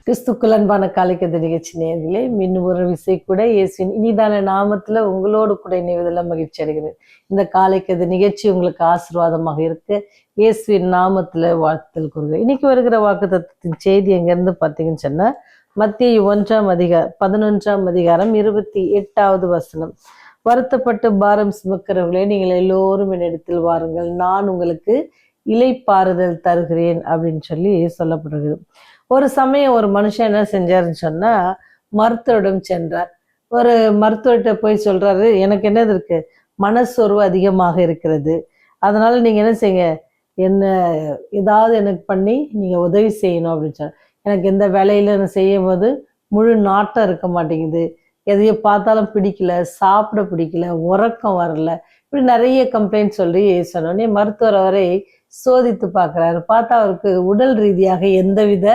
கிறிஸ்துக்குள் அன்பான காலைக்கதை நிகழ்ச்சி நேயர்களே, இன்னும் ஒரு விசை கூட இயேசுவின் இனிதான நாமத்துல உங்களோடு கூட இணைவதில் மகிழ்ச்சி அடைகிறேன். இந்த காலைக்கதை நிகழ்ச்சி உங்களுக்கு ஆசீர்வாதமாக இருக்க இயேசுவின் நாமத்துல வாழ்த்துதல் கூறுகிறேன். இன்னைக்கு வருகிற வாக்குத்தத்தத்தின் செய்தி எங்கிருந்து பார்த்தீங்கன்னு சொன்னா, மத்தேயு 11ஆம் அதிகாரம் 28வது வசனம். வருத்தப்பட்டு பாரம் சுமக்கிறவர்களே, நீங்கள் எல்லோரும் என்னிடத்தில் வாருங்கள், நான் உங்களுக்கு இளைப்பாறுதல் தருகிறேன் அப்படின்னு சொல்லி சொல்லப்படுகிறது. ஒரு சமயம் ஒரு மனுஷன் என்ன செஞ்சாருன்னு சொன்னா, மருத்துவரிடம் சென்றார். ஒரு மருத்துவர்கிட்ட போய் சொல்றாரு, எனக்கு என்னது இருக்கு, மனசோர்வு அதிகமாக இருக்கிறது, அதனால நீங்க என்ன செய்யுங்க, என்ன ஏதாவது எனக்கு பண்ணி நீங்க உதவி செய்யணும் அப்படின்னு சொன்னார். எனக்கு எந்த வேலையில நான் செய்யும் போது முழு நாட்டம் இருக்க மாட்டேங்குது, எதையோ பார்த்தாலும் பிடிக்கல, சாப்பிட பிடிக்கல, உறக்கம் வரல, இப்படி நிறைய கம்ப்ளைண்ட் சொல்லி சொன்னோடனே மருத்துவர் அவரை சோதித்து பார்க்குறாரு. பார்த்தா அவருக்கு உடல் ரீதியாக எந்தவித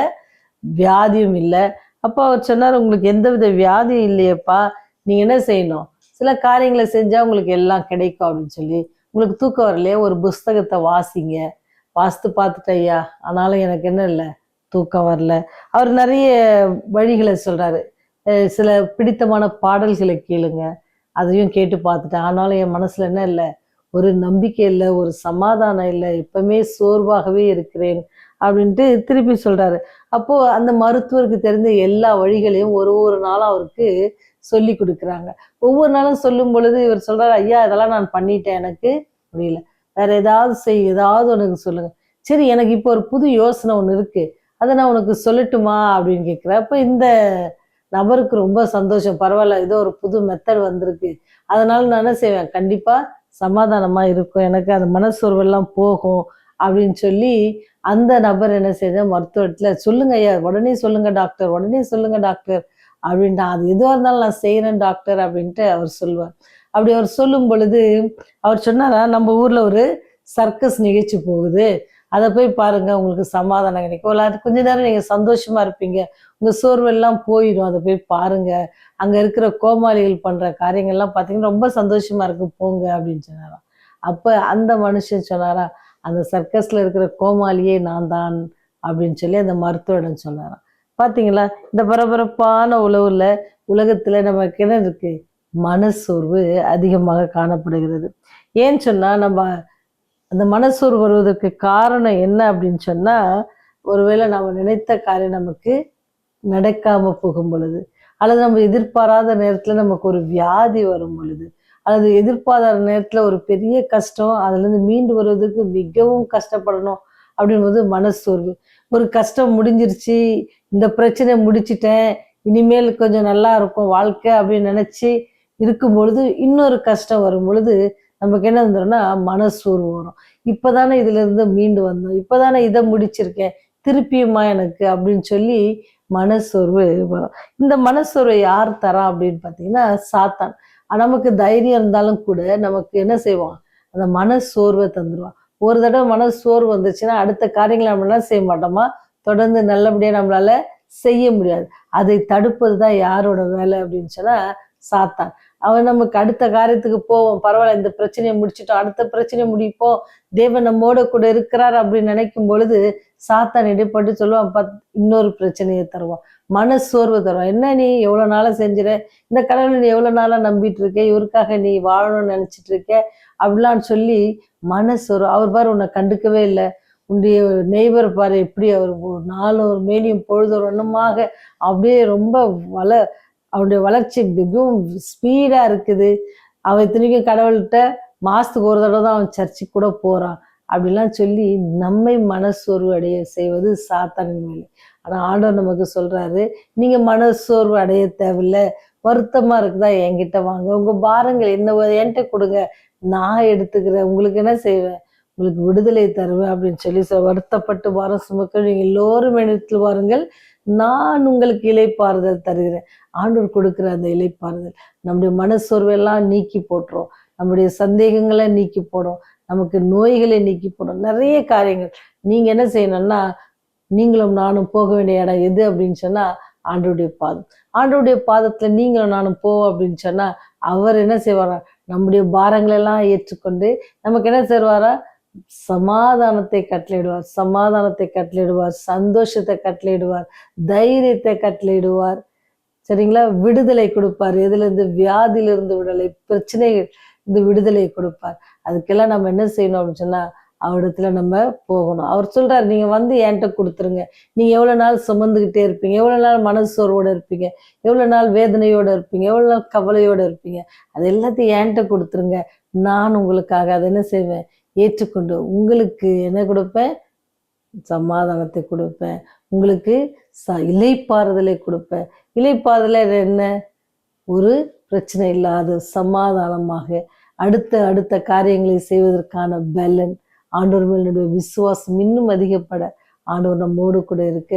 வியாதியும் இல்லை. அப்போ அவர் சொன்னார், உங்களுக்கு எந்தவித வியாதியும் இல்லையப்பா, நீங்கள் என்ன செய்யணும், சில காரியங்களை செஞ்சால் உங்களுக்கு எல்லாம் கிடைக்கும் அப்படின்னு சொல்லி, உங்களுக்கு தூக்கம் வரலையே, ஒரு புஸ்தகத்தை வாசிங்க. வாசித்து பார்த்துட்டு ஐயா, ஆனாலும் எனக்கு என்ன இல்லை, தூக்கம் வரல. அவர் நிறைய வழிகளை சொல்கிறாரு. சில பிடித்தமான பாடல்களை கேளுங்க, அதையும் கேட்டு பார்த்துட்டேன், ஆனாலும் என் மனசில் என்ன இல்லை, ஒரு நம்பிக்கை இல்லை, ஒரு சமாதானம் இல்லை, எப்பவுமே சோர்வாகவே இருக்கிறேன் அப்படின்ட்டு திருப்பி சொல்றாரு. அப்போ அந்த மருத்துவருக்கு தெரிந்த எல்லா வழிகளையும் ஒரு நாளும் அவருக்கு சொல்லி கொடுக்குறாங்க. ஒவ்வொரு நாளும் சொல்லும் பொழுது இவர் சொல்றாரு, ஐயா இதெல்லாம் நான் பண்ணிட்டேன், எனக்கு முடியல, வேற ஏதாவது ஏதாவது உனக்கு சொல்லுங்க. சரி, எனக்கு இப்போ ஒரு புது யோசனை ஒன்று இருக்கு, அதை நான் உனக்கு சொல்லட்டுமா அப்படின்னு கேட்குறேன். அப்போ இந்த நபருக்கு ரொம்ப சந்தோஷம். பரவாயில்ல, ஏதோ ஒரு புது மெத்தட் வந்திருக்கு, அதனால நான் என்ன செய்வேன், கண்டிப்பா சமாதானமா இருக்கும், எனக்கு அந்த மனசோர்வெல்லாம் போகும் அப்படின்னு சொல்லி அந்த நபர் என்ன செய்ய, மருத்துவத்துல சொல்லுங்க ஐயா, உடனே சொல்லுங்க டாக்டர், உடனே சொல்லுங்க டாக்டர் அப்படின்ட்டு, அது எதுவாக இருந்தாலும் நான் செய்யறேன் டாக்டர் அப்படின்ட்டு அவர் சொல்லுவார். அப்படி அவர் சொல்லும் பொழுது அவர் சொன்னாரா, நம்ம ஊர்ல ஒரு சர்க்கஸ் நிகழ்ச்சி போகுது, அதை போய் பாருங்க, உங்களுக்கு சமாதானம் கிடைக்கும், அது கொஞ்ச நேரம் நீங்க சந்தோஷமா இருப்பீங்க, உங்க சோர்வெல்லாம் போயிடும், அதை போய் பாருங்க, அங்க இருக்கிற கோமாளிகள் பண்ற காரியங்கள்லாம் பார்த்தீங்கன்னா ரொம்ப சந்தோஷமா இருக்கு, போங்க அப்படின்னு சொன்னாராம். அப்ப அந்த மனுஷன் சொன்னாரா, அந்த சர்க்கஸ்ல இருக்கிற கோமாளியே நான் தான் அப்படின்னு சொல்லி அந்த மருத்துவரிடம் சொன்னாராம். பாத்தீங்களா, இந்த பரபரப்பான உலகத்துல நமக்கு என்ன இருக்கு, மனசோர்வு அதிகமாக காணப்படுகிறது. ஏன்னு சொன்னா, நம்ம அந்த மனசோர்வு வருவதற்கு காரணம் என்ன அப்படின்னு சொன்னா, ஒருவேளை நம்ம நினைத்த காரியம் நமக்கு நடக்காம போகும் பொழுது, அல்லது நம்ம எதிர்பாராத நேரத்துல நமக்கு ஒரு வியாதி வரும் பொழுது, அல்லது எதிர்பாராத நேரத்துல ஒரு பெரிய கஷ்டம், அதுல இருந்து மீண்டு வருவதற்கு மிகவும் கஷ்டப்படணும் அப்படின்போது மனசோர்வு. ஒரு கஷ்டம் முடிஞ்சிருச்சு, இந்த பிரச்சனை முடிச்சிட்டேன், இனிமேல் கொஞ்சம் நல்லா இருக்கும் வாழ்க்கை அப்படின்னு நினைச்சு இருக்கும் பொழுது இன்னொரு கஷ்டம் வரும் பொழுது நமக்கு என்ன வந்துடும்னா மனசோர்வு வரும். இப்பதானே இதுல இருந்து மீண்டு வந்தோம், இப்பதானே இதை முடிச்சிருக்கேன், திருப்பியுமா எனக்கு அப்படின்னு சொல்லி மனசோர்வு வரும். இந்த மனசோர்வை யார் தரா அப்படின்னு பார்த்தீங்கன்னா சாத்தான். நமக்கு தைரியம் இருந்தாலும் கூட நமக்கு என்ன செய்வான், அந்த மனசோர்வை தந்துடுவான். ஒரு தடவை மனசோர்வு வந்துச்சுன்னா அடுத்த காரியங்களை நம்மளால செய்ய மாட்டோமா, தொடர்ந்து நல்லபடியா நம்மளால செய்ய முடியாது. அதை தடுப்பது தான் யாரோட வேலை அப்படின்னு சொன்னா சாத்தான். அவன் நமக்கு அடுத்த காரியத்துக்கு போவோம், பரவாயில்ல இந்த பிரச்சனையை முடிச்சுட்டோம், அடுத்த பிரச்சனையை முடிப்போம், தேவன் நம்மோட கூட இருக்கிறார் அப்படின்னு நினைக்கும் பொழுது சாத்தான் இடைப்பட்டு சொல்லுவான், இன்னொரு பிரச்சனையை தருவான், மனசோர்வு தருவான். என்ன நீ எவ்வளவு நாளா செஞ்சிட, இந்த கடவுளை நீ எவ்வளவு நாளா நம்பிட்டு இருக்க, இவருக்காக நீ வாழணும்னு நினைச்சிட்டு இருக்க அப்படிலாம் சொல்லி மனசோர்வு. அவர் பாரு உன்னை கண்டுக்கவே இல்லை, உன்னுடைய நெய்பர் பாரு எப்படி, அவர் நாளும் ஒரு மேனியும் பொழுது ஒரு வண்ணமாக அப்படியே ரொம்ப அவனுடைய வளர்ச்சி மிகவும் ஸ்பீடா இருக்குது, அவன் இத்தனைக்கும் கடவுள்கிட்ட மாசத்துக்கு ஒரு தடவை தான் அவன் சர்ச்சுக்கு கூட போறான் அப்படிலாம் சொல்லி நம்மை மனசோர்வு அடைய செய்வது சாத்தானின் வேலை. ஆனா ஆண்டவர் நமக்கு சொல்றாரு, நீங்க மனசோர்வு அடைய தேவையில்லை, வருத்தமா இருக்குதா என்கிட்ட வாங்க, உங்க பாரங்கள் என்ன என்கிட்ட கொடுங்க, நான் எடுத்துக்கிறேன், உங்களுக்கு என்ன செய்வேன், உங்களுக்கு விடுதலை தருவேன் அப்படின்னு சொல்லி வருத்தப்பட்டு பாரம் சுமக்க நீங்க எல்லோரும் இடத்தில் வாருங்கள், நான் உங்களுக்கு இளைப்பாறுதல் தருகிறேன். ஆண்டவர் கொடுக்குற அந்த இளைப்பாறுதல் நம்முடைய மனசோர்வெல்லாம் நீக்கி போட்டுரும், நம்முடைய சந்தேகங்களை நீக்கி போடும், நமக்கு நோய்களை நீக்கி போடும், நிறைய காரியங்கள். நீங்க என்ன செய்யணும்னா, நீங்களும் நானும் போக வேண்டிய இடம் எது அப்படின்னு சொன்னா ஆண்டவருடைய பாதம். ஆண்டவருடைய பாதத்துல நீங்களும் நானும் போவோம் அப்படின்னு சொன்னா அவர் என்ன செய்வாரா, நம்முடைய பாரங்கள் எல்லாம் ஏற்றுக்கொண்டு நமக்கு என்ன செய்வாரா, சமாதானத்தை கட்டளையிடுவார், சமாதானத்தை கட்டளையிடுவார், சந்தோஷத்தை கட்டளையிடுவார், தைரியத்தை கட்டளையிடுவார். சரிங்களா? விடுதலை கொடுப்பார். எதுல இருந்து? வியாதியிலிருந்து விடுதலை, பிரச்சனைகள் இந்த விடுதலை கொடுப்பார். அதுக்கெல்லாம் நம்ம என்ன செய்யணும் அப்படின்னு சொன்னா, அவரிடத்துல நம்ம போகணும். அவர் சொல்றாரு, நீங்க வந்து என்கிட்ட கொடுத்துருங்க. நீங்க எவ்வளவு நாள் சுமந்துகிட்டே இருப்பீங்க, எவ்வளவு நாள் மனசோர்வோட இருப்பீங்க, எவ்வளவு நாள் வேதனையோட இருப்பீங்க, எவ்வளவு நாள் கவலையோட இருப்பீங்க, அது எல்லாத்தையும் என்கிட்ட கொடுத்துருங்க. நான் உங்களுக்காக அதை என்ன செய்வேன்? ஏற்றுக்கொண்டு உங்களுக்கு என்ன கொடுப்பேன்? சமாதானத்தை கொடுப்பேன். உங்களுக்கு இளைப்பாறுதலை கொடுப்பேன். இளைப்பாறுதல என்ன? ஒரு பிரச்சனை இல்லாத சமாதானமாக அடுத்த காரியங்களை செய்வதற்கான பலன், ஆண்டவர் மேலுடைய விசுவாசம் இன்னும் அதிகப்பட ஆண்டவர் நம்மோடு கூட இருக்க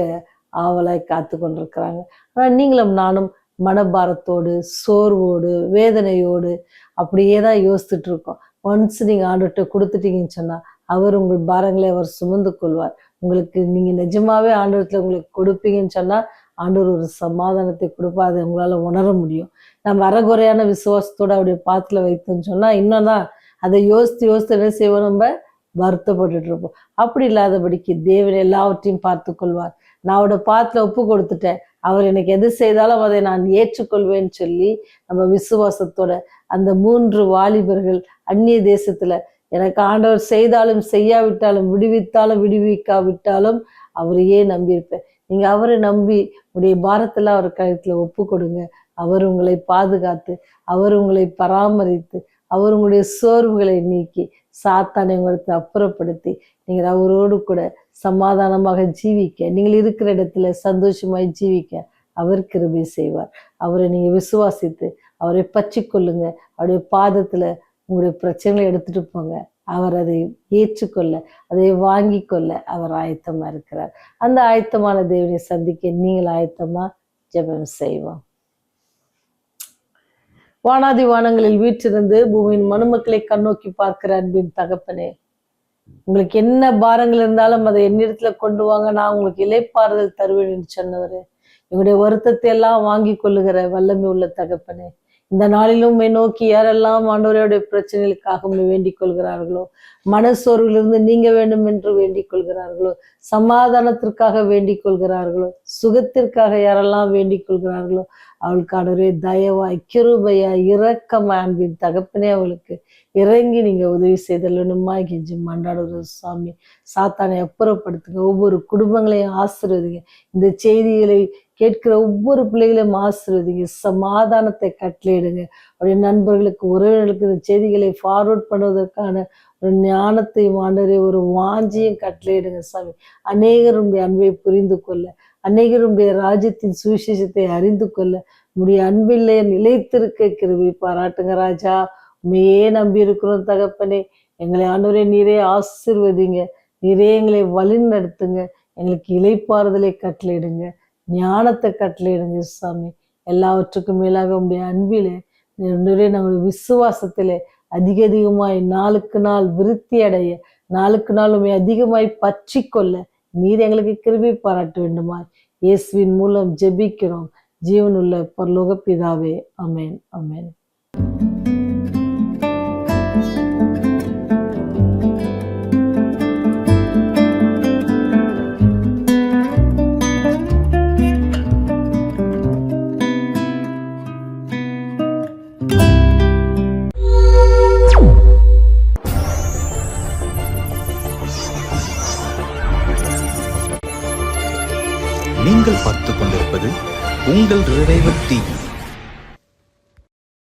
ஆவலாய் காத்து கொண்டிருக்கிறாங்க. ஆனால் நீங்களும் நானும் மனபாரத்தோடு, சோர்வோடு, வேதனையோடு அப்படியே தான் யோசிச்சுட்டு இருக்கோம். ஒன்ஸ் நீங்கள் ஆண்டவர்கிட்ட கொடுத்துட்டீங்கன்னு சொன்னா அவர் உங்கள் பாரங்களை அவர் சுமந்து கொள்வார். உங்களுக்கு நீங்க நிஜமாவே ஆண்டவரத்துல உங்களுக்கு கொடுப்பீங்கன்னு சொன்னா ஆண்டவர் ஒரு சமாதானத்தை கொடுப்பா. அதை உங்களால உணர முடியும். நம்ம அறகுறையான விசுவாசத்தோட அவருடைய பாத்துல வைத்தோம்னு சொன்னா இன்னும் தான் அதை யோசித்து என்ன செய்வோம்? நம்ம வருத்தப்பட்டுட்டு இருப்போம். அப்படி இல்லாதபடிக்கு தேவன் எல்லாவற்றையும் பார்த்து கொள்வார். நான் அவரோட பாத்துல ஒப்பு கொடுத்துட்டேன், அவர் எனக்கு எது செய்தாலும் அதை நான் ஏற்றுக்கொள்வேன்னு சொல்லி நம்ம விசுவாசத்தோட அந்த 3 வாலிபர்கள் அந்நிய தேசத்துல எனக்கு ஆண்டவர் செய்தாலும் செய்யாவிட்டாலும் விடுவித்தாலும் விடுவிக்காவிட்டாலும் அவரையே நம்பியிருப்பேன். நீங்க அவரை நம்பி உடைய பாரத்துல அவர் கழுத்துல ஒப்பு கொடுங்க. அவர் உங்களை பாதுகாத்து, அவர் உங்களை பராமரித்து, அவர் உங்களுடைய சோர்வுகளை நீக்கி, சாத்தானை உங்களுக்கு அப்புறப்படுத்தி நீங்கள் அவரோடு கூட சமாதானமாக ஜீவிக்க, நீங்கள் இருக்கிற இடத்துல சந்தோஷமாய் ஜீவிக்க அவர் கிருபை செய்வார். அவரை நீங்க விசுவாசித்து அவரை பற்றி கொள்ளுங்க. அவருடைய பாதத்துல உங்களுடைய பிரச்சனைகளை எடுத்துட்டு போங்க. அவர் அதை ஏற்றுக்கொள்ள, அதை வாங்கி கொள்ள அவர் ஆயத்தமா இருக்கிறார். அந்த ஆயத்தமான தேவனை சந்திக்க நீங்கள் ஆயத்தமா? ஜெபம் செய்வோம். வானாதி வானங்களில் வீற்றிருந்து பூமியின் மனுமக்களை கண்ணோக்கி பார்க்கிற அன்பின் தகப்பனே, உங்களுக்கு என்ன பாரங்கள் இருந்தாலும் அதை என்னிடத்துல கொண்டு வாங்க, நான் உங்களுக்கு இளைப்பாறுதல் தருவேன் என்று சொன்னவரே, எங்களுடைய வருத்தத்தை எல்லாம் வாங்கி கொள்ளுகிற வல்லமை உள்ள தகப்பனே, இந்த நாளிலும் நோக்கி யாரெல்லாம் ஆண்டவருடைய பிரச்சனைகளுக்காக வேண்டிக் கொள்கிறார்களோ, மனசோர்விலிருந்து நீங்க வேண்டும் என்று வேண்டிக் கொள்கிறார்களோ, சமாதானத்திற்காக வேண்டிக் கொள்கிறார்களோ, சுகத்திற்காக யாரெல்லாம் வேண்டிக் கொள்கிறார்களோ, அவளுக்கானவரே தயவாய், கிருபையாய், இரக்கமாய் அன்பின் தகப்பனே அவளுக்கு இறங்கி நீங்க உதவி செய்தலுமா கெஞ்சி மன்றாடுகிற சுவாமி. சாத்தானை அப்புறப்படுத்துங்க. ஒவ்வொரு குடும்பங்களையும் ஆசீர்வதிங்க. இந்த செய்திகளை கேட்கிற ஒவ்வொரு பிள்ளைகளையும் ஆசீர்வதிங்க. சமாதானத்தை கட்டளையிடுங்க. அவருடைய நண்பர்களுக்கு, உறவினர்களுக்கு இந்த செய்திகளை ஃபார்வர்ட் பண்ணுவதற்கான ஒரு ஞானத்தையும் ஆண்டவரே ஒரு வாஞ்சியும் கட்டளையிடுங்க சாமி. அநேகருடைய அன்பை புரிந்து கொள்ள, அநேகருடைய ராஜ்யத்தின் சுவிசேஷத்தை அறிந்து கொள்ள உடைய அன்பிலே நிலைத்திருக்க கிருபை பாராட்டுங்க ராஜா. உண்மையே நம்பி இருக்கிறோம் தகப்பனே. எங்களை ஆண்டவரே நீரே ஆசீர்வதிங்க. நீரே எங்களை வழி நடத்துங்க. எங்களுக்கு இளைப்பாறுதலை கட்டளையிடுங்க, ஞானத்தை கட்டளையிடுங்க சாமி. எல்லாவற்றுக்கும் மேலாக உடைய அன்பிலே நம்முடைய விசுவாசத்திலே அதிகமாய் நாளுக்கு நாள் விருத்தி அடைய, நாளுக்கு நாள் உண்மை அதிகமாய் பற்றி கொள்ள நீர் எங்களுக்கு கிருபை பாராட்ட வேண்டுமா இயேசுவின் மூலம் ஜெபிக்கிறோம் ஜீவனுள்ள பரலோக பிதாவே. ஆமென், ஆமென். நீங்கள் பார்த்துக் கொண்டிருப்பது உங்கள் ரிவைவர் டிவி.